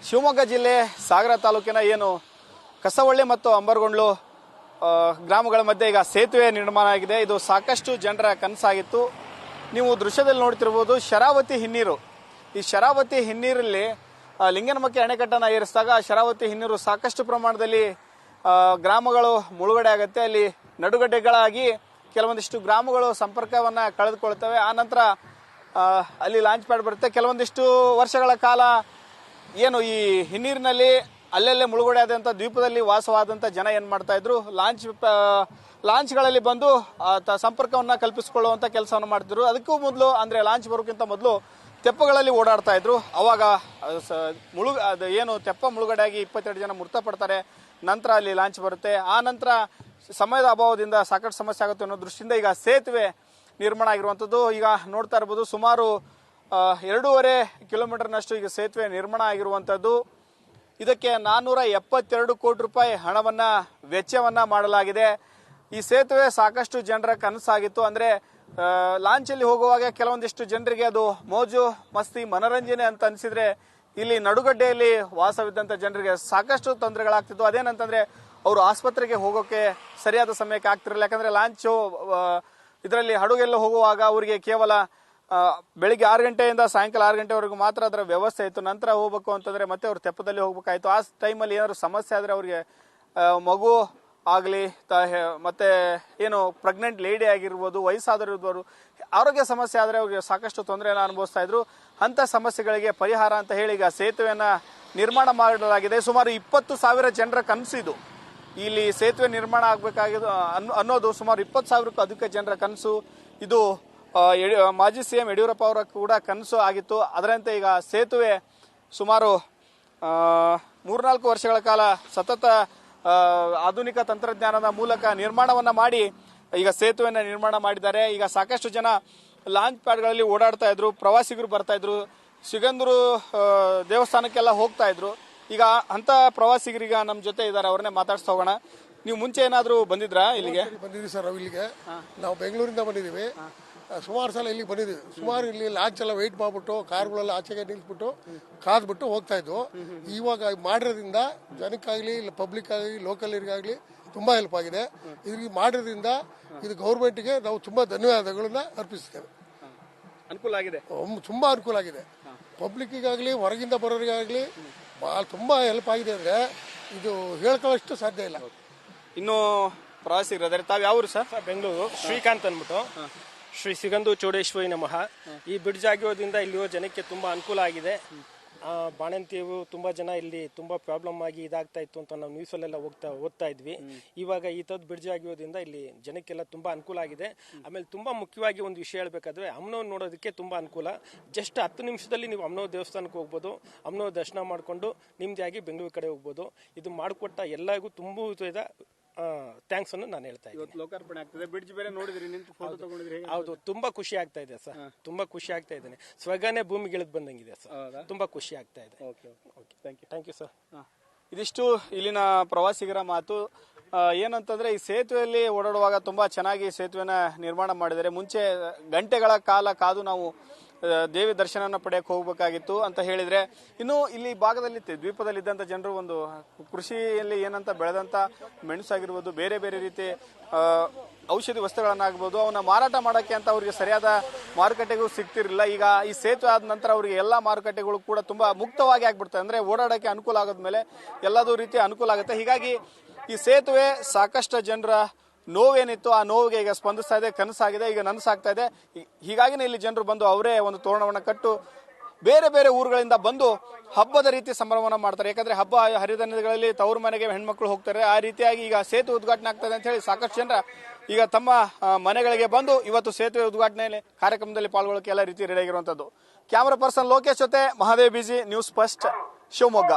ಶಿವಮೊಗ್ಗ ಜಿಲ್ಲೆ ಸಾಗರ ತಾಲೂಕಿನ ಏನು ಕಸವಳ್ಳಿ ಮತ್ತು ಅಂಬರಗೊಂಡ್ಲು ಗ್ರಾಮಗಳ ಮಧ್ಯೆ ಈಗ ಸೇತುವೆ ನಿರ್ಮಾಣ ಆಗಿದೆ. ಇದು ಸಾಕಷ್ಟು ಜನರ ಕನಸಾಗಿತ್ತು. ನೀವು ದೃಶ್ಯದಲ್ಲಿ ನೋಡ್ತಿರ್ಬೋದು ಶರಾವತಿ ಹಿನ್ನೀರು. ಈ ಶರಾವತಿ ಹಿನ್ನೀರಲ್ಲಿ ಲಿಂಗನಮಕ್ಕಿ ಅಣೆಕಟ್ಟನ್ನು ಏರಿಸಿದಾಗ ಶರಾವತಿ ಹಿನ್ನೀರು ಸಾಕಷ್ಟು ಪ್ರಮಾಣದಲ್ಲಿ ಗ್ರಾಮಗಳು ಮುಳುಗಡೆ ಆಗುತ್ತೆ. ಅಲ್ಲಿ ನಡುಗಡ್ಡೆಗಳಾಗಿ ಕೆಲವೊಂದಿಷ್ಟು ಗ್ರಾಮಗಳು ಸಂಪರ್ಕವನ್ನು ಕಳೆದುಕೊಳ್ತವೆ. ಆ ನಂತರ ಅಲ್ಲಿ ಲಾಂಚ್ ಪ್ಯಾಡ್ ಬರುತ್ತೆ. ಕೆಲವೊಂದಿಷ್ಟು ವರ್ಷಗಳ ಕಾಲ ಏನು ಈ ಹಿನ್ನೀರಿನಲ್ಲಿ ಅಲ್ಲೆಲ್ಲೇ ಮುಳುಗಡೆ ಆದಂಥ ದ್ವೀಪದಲ್ಲಿ ವಾಸವಾದಂಥ ಜನ ಏನು ಮಾಡ್ತಾ ಇದ್ರು, ಲಾಂಚ್ಗಳಲ್ಲಿ ಬಂದು ಸಂಪರ್ಕವನ್ನು ಕಲ್ಪಿಸಿಕೊಳ್ಳುವಂಥ ಕೆಲಸವನ್ನು ಮಾಡ್ತಿದ್ರು. ಅದಕ್ಕೂ ಮೊದಲು ಅಂದರೆ ಲಾಂಚ್ ಬರೋಕ್ಕಿಂತ ಮೊದಲು ತೆಪ್ಪಗಳಲ್ಲಿ ಓಡಾಡ್ತಾ ಇದ್ರು. ಅವಾಗ ಅದು ಏನು ತೆಪ್ಪ ಮುಳುಗಡೆ ಆಗಿ 22 ಜನ ಮೃತಪಡ್ತಾರೆ. ನಂತರ ಅಲ್ಲಿ ಲಾಂಚ್ ಬರುತ್ತೆ. ಆ ನಂತರ ಸಮಯದ ಅಭಾವದಿಂದ ಸಾಕಷ್ಟು ಸಮಸ್ಯೆ ಆಗುತ್ತೆ ಅನ್ನೋ ದೃಷ್ಟಿಯಿಂದ ಈಗ ಸೇತುವೆ ನಿರ್ಮಾಣ ಆಗಿರುವಂಥದ್ದು. ಈಗ ನೋಡ್ತಾ ಇರ್ಬೋದು, ಸುಮಾರು 2.5 ಕಿಲೋಮೀಟರ್ನಷ್ಟು ಈಗ ಸೇತುವೆ ನಿರ್ಮಾಣ ಆಗಿರುವಂಥದ್ದು. ಇದಕ್ಕೆ 472 ಕೋಟಿ ರೂಪಾಯಿ ಹಣವನ್ನು ವೆಚ್ಚವನ್ನು ಮಾಡಲಾಗಿದೆ. ಈ ಸೇತುವೆ ಸಾಕಷ್ಟು ಜನರ ಕನಸಾಗಿತ್ತು. ಅಂದರೆ ಲಾಂಚಲ್ಲಿ ಹೋಗುವಾಗ ಕೆಲವೊಂದಿಷ್ಟು ಜನರಿಗೆ ಅದು ಮೋಜು ಮಸ್ತಿ ಮನರಂಜನೆ ಅಂತ ಅನಿಸಿದ್ರೆ, ಇಲ್ಲಿ ನಡುಗಡ್ಡೆಯಲ್ಲಿ ವಾಸವಿದ್ದಂಥ ಜನರಿಗೆ ಸಾಕಷ್ಟು ತೊಂದರೆಗಳಾಗ್ತಿತ್ತು. ಅದೇನಂತಂದ್ರೆ ಅವರು ಆಸ್ಪತ್ರೆಗೆ ಹೋಗೋಕೆ ಸರಿಯಾದ ಸಮಯಕ್ಕೆ ಆಗ್ತಿರಲಿಲ್ಲ. ಯಾಕಂದ್ರೆ ಲಾಂಚು ಇದರಲ್ಲಿ ಹಡಗೆಲ್ಲ ಹೋಗುವಾಗ ಅವರಿಗೆ ಕೇವಲ ಬೆಳಿಗ್ಗೆ 6 ಗಂಟೆಯಿಂದ ಸಾಯಂಕಾಲ 6 ಗಂಟೆವರೆಗೂ ಮಾತ್ರ ಅದರ ವ್ಯವಸ್ಥೆ ಇತ್ತು. ನಂತರ ಹೋಗ್ಬೇಕು ಅಂತಂದ್ರೆ ಮತ್ತೆ ಅವ್ರು ತೆಪ್ಪದಲ್ಲಿ ಹೋಗ್ಬೇಕಾಯ್ತು. ಆ ಟೈಮಲ್ಲಿ ಏನಾದ್ರು ಸಮಸ್ಯೆ ಆದರೆ ಅವರಿಗೆ ಮಗು ಆಗಲಿ ಮತ್ತೆ ಏನು ಪ್ರೆಗ್ನೆಂಟ್ ಲೇಡಿ ಆಗಿರ್ಬೋದು, ವಯಸ್ಸಾದರೂ ಇರ್ಬೋದು, ಆರೋಗ್ಯ ಸಮಸ್ಯೆ ಆದರೆ ಅವ್ರಿಗೆ ಸಾಕಷ್ಟು ತೊಂದರೆಯನ್ನು ಅನುಭವಿಸ್ತಾ ಇದ್ರು. ಅಂಥ ಸಮಸ್ಯೆಗಳಿಗೆ ಪರಿಹಾರ ಅಂತ ಹೇಳಿ ಈಗ ಸೇತುವೆಯನ್ನು ನಿರ್ಮಾಣ ಮಾಡಲಾಗಿದೆ. ಸುಮಾರು 20,000 ಜನರ ಕನಸಿದು. ಇಲ್ಲಿ ಸೇತುವೆ ನಿರ್ಮಾಣ ಆಗಬೇಕಾಗಿದ್ದು ಅನ್ನೋದು ಸುಮಾರು 20,000ಕ್ಕೂ ಅಧಿಕ ಜನರ ಕನಸು. ಇದು ಮಾಜಿ ಸಿಎಂ ಯಡಿಯೂರಪ್ಪ ಅವರ ಕೂಡ ಕನಸು ಆಗಿತ್ತು. ಅದರಂತೆ ಈಗ ಸೇತುವೆ ಸುಮಾರು 3-4 ವರ್ಷಗಳ ಕಾಲ ಸತತ ಆಧುನಿಕ ತಂತ್ರಜ್ಞಾನದ ಮೂಲಕ ನಿರ್ಮಾಣವನ್ನು ಮಾಡಿ ಈಗ ಸೇತುವೆಯನ್ನು ನಿರ್ಮಾಣ ಮಾಡಿದ್ದಾರೆ. ಈಗ ಸಾಕಷ್ಟು ಜನ ಲಾಂಚ್ ಪ್ಯಾಡ್ಗಳಲ್ಲಿ ಓಡಾಡ್ತಾ ಇದ್ರು, ಪ್ರವಾಸಿಗರು ಬರ್ತಾ ಇದ್ರು, ಸಿಗಂದೂರು ದೇವಸ್ಥಾನಕ್ಕೆಲ್ಲ ಹೋಗ್ತಾ ಇದ್ರು. ಈಗ ಅಂತ ಪ್ರವಾಸಿಗರೀಗ ನಮ್ಮ ಜೊತೆ ಇದ್ದಾರೆ, ಅವ್ರನ್ನೇ ಮಾತಾಡ್ಸ್ತಾ ಹೋಗೋಣ. ನೀವು ಮುಂಚೆ ಏನಾದರೂ ಬಂದಿದ್ರಾ ಇಲ್ಲಿಗೆ? ಬಂದಿದ್ದೀವಿ ಸರ್. ನಾವು ಇಲ್ಲಿಗೆ ನಾವು ಬೆಂಗಳೂರಿಂದ ಬಂದಿದ್ದೀವಿ. ಸುಮಾರು ಸಲ ಇಲ್ಲಿಗೆ ಬಂದಿದ್ದೀವಿ. ಸುಮಾರು ಇಲ್ಲಿ ಲಾಂಚ್ ಎಲ್ಲ ವೆಯ್ಟ್ ಮಾಡಿಬಿಟ್ಟು ಕಾರುಗಳೆಲ್ಲ ಆಚೆಗೆ ನಿಲ್ಸ್ಬಿಟ್ಟು ಕಾದ್ಬಿಟ್ಟು ಹೋಗ್ತಾ ಇದ್ವು. ಇವಾಗ ಮಾಡಿರೋದ್ರಿಂದ ಜನಕ್ಕಾಗಲಿ ಇಲ್ಲ ಪಬ್ಲಿಕ್ ಆಗಲಿ ಲೋಕಲ್ರಿಗಾಗಲಿ ತುಂಬ ಹೆಲ್ಪ್ ಆಗಿದೆ. ಇದಕ್ಕೆ ಮಾಡಿರೋದ್ರಿಂದ ಇದು ಗೌರ್ಮೆಂಟ್ಗೆ ನಾವು ತುಂಬ ಧನ್ಯವಾದಗಳನ್ನ ಅರ್ಪಿಸ್ತೇವೆ. ಅನುಕೂಲ ಆಗಿದೆ, ತುಂಬ ಅನುಕೂಲ ಆಗಿದೆ. ಪಬ್ಲಿಕ್ಕಿಗಾಗಲಿ ಹೊರಗಿಂದ ಬರೋರಿಗಾಗಲಿ ಭಾಳ ತುಂಬ ಹೆಲ್ಪ್ ಆಗಿದೆ. ಅಂದರೆ ಇದು ಹೇಳ್ಕೊಳ್ಳೋಷ್ಟು ಸಾಧ್ಯ ಇಲ್ಲ. ಇನ್ನು ಪ್ರವಾಸಿಗರು ಅದೇ ತಾವು ಯಾವ ಊರು ಸರ್? ಬೆಂಗಳೂರು ಶ್ರೀಕಾಂತ್ ಅಂದ್ಬಿಟ್ಟು. ಶ್ರೀ ಸಿಗಂದು ಚೌಡೇಶ್ವರಿ ನಮಃ. ಈ ಬ್ರಿಡ್ಜ್ ಆಗಿರೋದ್ರಿಂದ ಇಲ್ಲಿರೋ ಜನಕ್ಕೆ ತುಂಬಾ ಅನುಕೂಲ ಆಗಿದೆ. ಬಾಣಂತಿಯರು ತುಂಬಾ ಜನ ಇಲ್ಲಿ ತುಂಬಾ ಪ್ರಾಬ್ಲಮ್ ಆಗಿ ಇದಾಗ್ತಾ ಇತ್ತು ಅಂತ ನಾವು ನ್ಯೂಸಲ್ಲೆಲ್ಲ ಓದ್ತಾ ಇದ್ವಿ. ಇವಾಗ ಈ ತರದ್ ಬ್ರಿಡ್ಜ್ ಆಗಿರೋದ್ರಿಂದ ಇಲ್ಲಿ ಜನಕ್ಕೆಲ್ಲ ತುಂಬಾ ಅನುಕೂಲ ಆಗಿದೆ. ಆಮೇಲೆ ತುಂಬಾ ಮುಖ್ಯವಾಗಿ ಒಂದು ವಿಷಯ ಹೇಳ್ಬೇಕಾದ್ರೆ ಅಮ್ಮನವ್ರು ನೋಡೋದಕ್ಕೆ ತುಂಬಾ ಅನುಕೂಲ. ಜಸ್ಟ್ 10 ನಿಮಿಷದಲ್ಲಿ ನೀವು ಅಮ್ಮನವ್ರ ದೇವಸ್ಥಾನಕ್ಕೆ ಹೋಗ್ಬೋದು, ಅಮ್ಮನವ್ರ ದರ್ಶನ ಮಾಡ್ಕೊಂಡು ನಿಮ್ದಾಗಿ ಬೆಂಗಳೂರು ಕಡೆ ಹೋಗ್ಬೋದು. ಇದು ಮಾಡಿಕೊಟ್ಟ ಎಲ್ಲರಿಗೂ ತುಂಬಾ ಥ್ಯಾಂಕ್ಸ್ ಅನ್ನು ನಾನು ಹೇಳ್ತಾ ಇದ್ದೀನಿ. ಲೋಕಾರ್ಪಣೆ ಆಗ್ತದೆ, ಬ್ರಿಡ್ಜ್ ಬೇರೆ ನೋಡಿದ್ರಿ, ನಿಂತು ಫೋಟೋ ತಗೊಂಡಿದ್ರಿ. ಹೌದು, ತುಂಬಾ ಖುಷಿ ಆಗ್ತಾ ಇದೆ ಸರ್. ತುಂಬಾ ಖುಷಿ ಆಗ್ತಾ ಇದ್ದೇನೆ. ಸ್ವರ್ಗನೇ ಭೂಮಿಗೆ ಇಳಿದು ಬಂದಂಗಿದೆ ಸರ್. ತುಂಬಾ ಖುಷಿ ಆಗ್ತಾ ಇದೆ. Thank you sir. ಇದಿಷ್ಟು ಇಲ್ಲಿನ ಪ್ರವಾಸಿಗರ ಮಾತು. ಏನಂತಂದ್ರೆ ಈ ಸೇತುವೆಯಲ್ಲಿ ಓಡಾಡುವಾಗ ತುಂಬಾ ಚೆನ್ನಾಗಿ ಸೇತುವೆನ ನಿರ್ಮಾಣ ಮಾಡಿದ್ದಾರೆ. ಮುಂಚೆ ಗಂಟೆಗಳ ಕಾಲ ಕಾದು ನಾವು ದೇವಿ ದರ್ಶನನ ಪಡೆಯಕ್ಕೆ ಹೋಗ್ಬೇಕಾಗಿತ್ತು ಅಂತ ಹೇಳಿದ್ರೆ, ಇನ್ನು ಇಲ್ಲಿ ಭಾಗದಲ್ಲಿ ದ್ವೀಪದಲ್ಲಿದ್ದಂಥ ಜನರು ಒಂದು ಕೃಷಿಯಲ್ಲಿ ಏನಂತ ಬೆಳೆದಂಥ ಮೆಣಸಾಗಿರ್ಬೋದು, ಬೇರೆ ಬೇರೆ ರೀತಿ ಔಷಧಿ ವಸ್ತುಗಳನ್ನಾಗ್ಬೋದು, ಅವನ್ನ ಮಾರಾಟ ಮಾಡೋಕ್ಕೆ ಅಂತ ಅವ್ರಿಗೆ ಸರಿಯಾದ ಮಾರುಕಟ್ಟೆಗೂ ಸಿಗ್ತಿರಲಿಲ್ಲ. ಈಗ ಈ ಸೇತುವೆ ಆದ ನಂತರ ಅವರಿಗೆ ಎಲ್ಲ ಮಾರುಕಟ್ಟೆಗಳು ಕೂಡ ತುಂಬಾ ಮುಕ್ತವಾಗಿ ಆಗ್ಬಿಡ್ತವೆ. ಅಂದ್ರೆ ಓಡಾಡೋಕ್ಕೆ ಅನುಕೂಲ ಆಗೋದ್ಮೇಲೆ ಎಲ್ಲದೂ ರೀತಿ ಅನುಕೂಲ ಆಗುತ್ತೆ. ಹೀಗಾಗಿ ಈ ಸೇತುವೆ ಸಾಕಷ್ಟು ಜನರ ನೋವೇನಿತ್ತು ಆ ನೋವಿಗೆ ಈಗ ಸ್ಪಂದಿಸ್ತಾ ಇದೆ, ಕನಸಾಗಿದೆ, ಈಗ ನನಸಾಗ್ತಾ ಇದೆ. ಹೀಗಾಗಿನೇ ಇಲ್ಲಿ ಜನರು ಬಂದು ಅವರೇ ಒಂದು ತೋರಣವನ್ನು ಕಟ್ಟು ಬೇರೆ ಬೇರೆ ಊರುಗಳಿಂದ ಬಂದು ಹಬ್ಬದ ರೀತಿ ಸಂಭ್ರಮವನ್ನು ಮಾಡ್ತಾರೆ. ಯಾಕಂದ್ರೆ ಹಬ್ಬ ಹರಿದಿನಗಳಲ್ಲಿ ತವರು ಮನೆಗೆ ಹೆಣ್ಮಕ್ಳು ಹೋಗ್ತಾರೆ. ಆ ರೀತಿಯಾಗಿ ಈಗ ಸೇತುವೆ ಉದ್ಘಾಟನೆ ಆಗ್ತದೆ ಅಂತ ಹೇಳಿ ಸಾಕಷ್ಟು ಜನರ ಈಗ ತಮ್ಮ ಮನೆಗಳಿಗೆ ಬಂದು ಇವತ್ತು ಸೇತುವೆ ಉದ್ಘಾಟನೆ ಕಾರ್ಯಕ್ರಮದಲ್ಲಿ ಪಾಲ್ಗೊಳ್ಳೋಕೆ ಎಲ್ಲ ರೀತಿ ರೆಡಿ ಆಗಿರುವಂತದ್ದು. ಕ್ಯಾಮರಾ ಪರ್ಸನ್ ಲೋಕೇಶ್ ಜೊತೆ Mahadev BG, news first, Shivamogga.